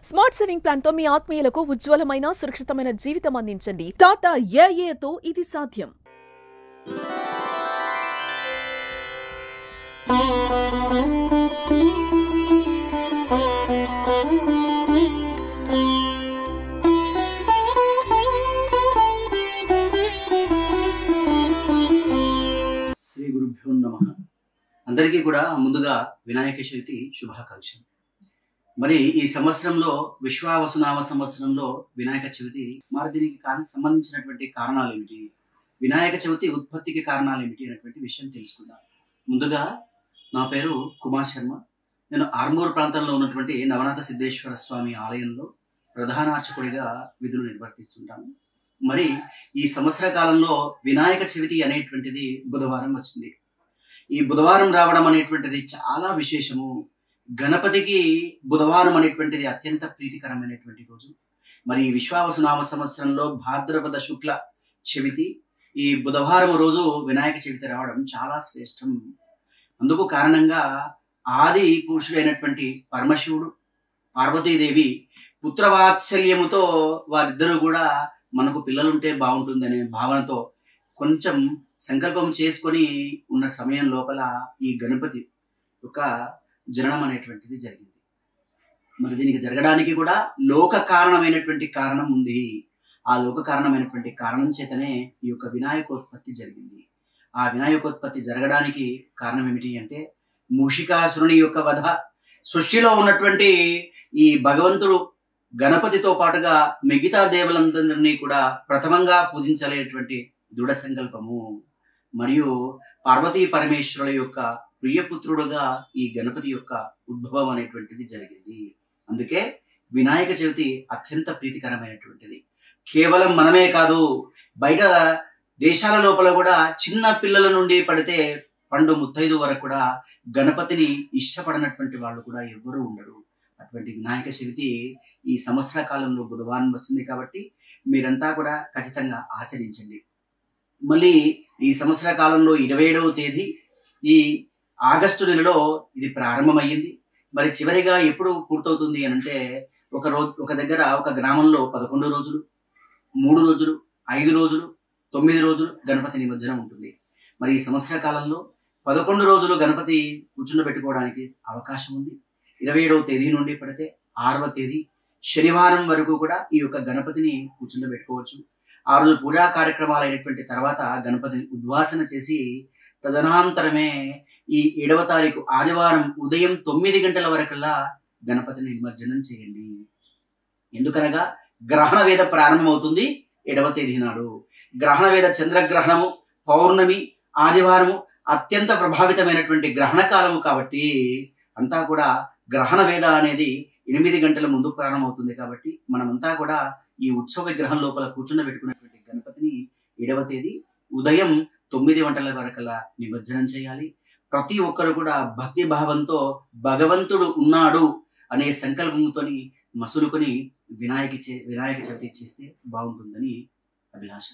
Smart saving plan తో మీ ఆత్మీయులకు ఉజ్వలమైన సురక్షితమైన జీవితం అందించండి. టాటా ఏఏతో ఇది సాధ్యం. శ్రీ గురుభ్యో నమః. అందరికీ కూడా ముందుగా వినాయక చవితి శుభాకాంక్షలు. మరి ఈ సంవత్సరంలో విశ్వావసునామ సంవత్సరంలో వినాయక చవితి మరి దీనికి సంబంధించినటువంటి కారణాలు ఏమిటి, వినాయక చవితి ఉత్పత్తికి కారణాలు ఏమిటి అనేటువంటి విషయం తెలుసుకుందాం. ముందుగా నా పేరు కుమార్ శర్మ. నేను ఆర్మూర్ ప్రాంతంలో ఉన్నటువంటి నవనాథ సిద్ధేశ్వర స్వామి ఆలయంలో ప్రధాన అర్చకుడిగా విధులు నిర్వర్తిస్తుంటాను. మరి ఈ సంవత్సర కాలంలో వినాయక చవితి అనేటువంటిది బుధవారం వచ్చింది. ఈ బుధవారం రావడం అనేటువంటిది చాలా విశేషము. గణపతికి బుధవారం అనేటువంటిది అత్యంత ప్రీతికరమైనటువంటి రోజు. మరి విశ్వావసునామ సంవత్సరంలో భాద్రపద శుక్ల చవితి ఈ బుధవారం రోజు వినాయక చవితి రావడం చాలా శ్రేష్టం. అందుకు కారణంగా ఆది పురుషుడైనటువంటి పరమశివుడు పార్వతీదేవి పుత్రవాత్సల్యముతో వారిద్దరూ కూడా మనకు పిల్లలుంటే బాగుంటుందనే భావనతో కొంచెం సంకల్పం చేసుకొని ఉన్న సమయం లోపల ఈ గణపతి యొక్క జననం అనేటువంటిది జరిగింది. మరి దీనికి జరగడానికి కూడా లోక కారణమైనటువంటి కారణం ఉంది. ఆ లోక కారణమైనటువంటి కారణం చేతనే ఈ యొక్క వినాయకోత్పత్తి జరిగింది. ఆ వినాయకోత్పత్తి జరగడానికి కారణం ఏమిటి అంటే మూషికాసురుని యొక్క వధ. సృష్టిలో ఉన్నటువంటి ఈ భగవంతుడు గణపతితో పాటుగా మిగతా దేవులందరినీ కూడా ప్రథమంగా పూజించలేటువంటి దృఢ సంకల్పము మరియు పార్వతీ పరమేశ్వరుల యొక్క ప్రియపుత్రుడుగా ఈ గణపతి యొక్క ఉద్భవం అనేటువంటిది జరిగింది. అందుకే వినాయక చవితి అత్యంత ప్రీతికరమైనటువంటిది. కేవలం మనమే కాదు, బయట దేశాల లోపల కూడా చిన్న పిల్లల నుండి పడితే పండు ముత్తైదు వరకు కూడా గణపతిని ఇష్టపడినటువంటి వాళ్ళు కూడా ఎవ్వరూ ఉండరు. అటువంటి వినాయక చవితి ఈ సంవత్సర కాలంలో బుధవారం వస్తుంది కాబట్టి మీరంతా కూడా ఖచ్చితంగా ఆచరించండి. మళ్ళీ ఈ సంవత్సర కాలంలో 27వ తేదీ ఈ ఆగస్టు నెలలో ఇది ప్రారంభమయ్యింది. మరి చివరిగా ఎప్పుడు పూర్తవుతుంది అని అంటే ఒక దగ్గర ఒక గ్రామంలో 11 రోజులు, 3 రోజులు, 5 రోజులు, 9 రోజులు గణపతి నిమజ్జనం ఉంటుంది. మరి ఈ సంవత్సర కాలంలో 11 రోజులు గణపతి కూర్చుండబెట్టుకోవడానికి అవకాశం ఉంది. 27వ తేదీ నుండి పడితే 6వ తేదీ శనివారం వరకు కూడా ఈ యొక్క గణపతిని కూర్చుండబెట్టుకోవచ్చు. ఆ రోజు పూజా కార్యక్రమాలు అయినటువంటి తర్వాత గణపతిని ఉద్వాసన చేసి తదనంతరమే ఈ 7వ తారీఖు ఆదివారం ఉదయం 9 గంటల వరకల్లా గణపతిని నిమజ్జనం చేయండి. ఎందుకనగా గ్రహణ వేద ప్రారంభమవుతుంది 7వ తేదీ నాడు. గ్రహణ వేద చంద్రగ్రహణము, పౌర్ణమి, ఆదివారము అత్యంత ప్రభావితమైనటువంటి గ్రహణ కాలము కాబట్టి అంతా కూడా గ్రహణ వేద అనేది 8 గంటల ముందు ప్రారంభమవుతుంది. కాబట్టి మనమంతా కూడా ఈ ఉత్సవ విగ్రహం లోపల కూర్చుండబెట్టుకున్నటువంటి గణపతిని 7వ తేదీ ఉదయం 9 గంటల వరకల్లా నిమజ్జనం చేయాలి. ప్రతి ఒక్కరు కూడా భక్తి భావంతో భగవంతుడు ఉన్నాడు అనే సంకల్పంతో మసులుకొని వినాయక చవితి చేస్తే బాగుంటుందని అభిలాష.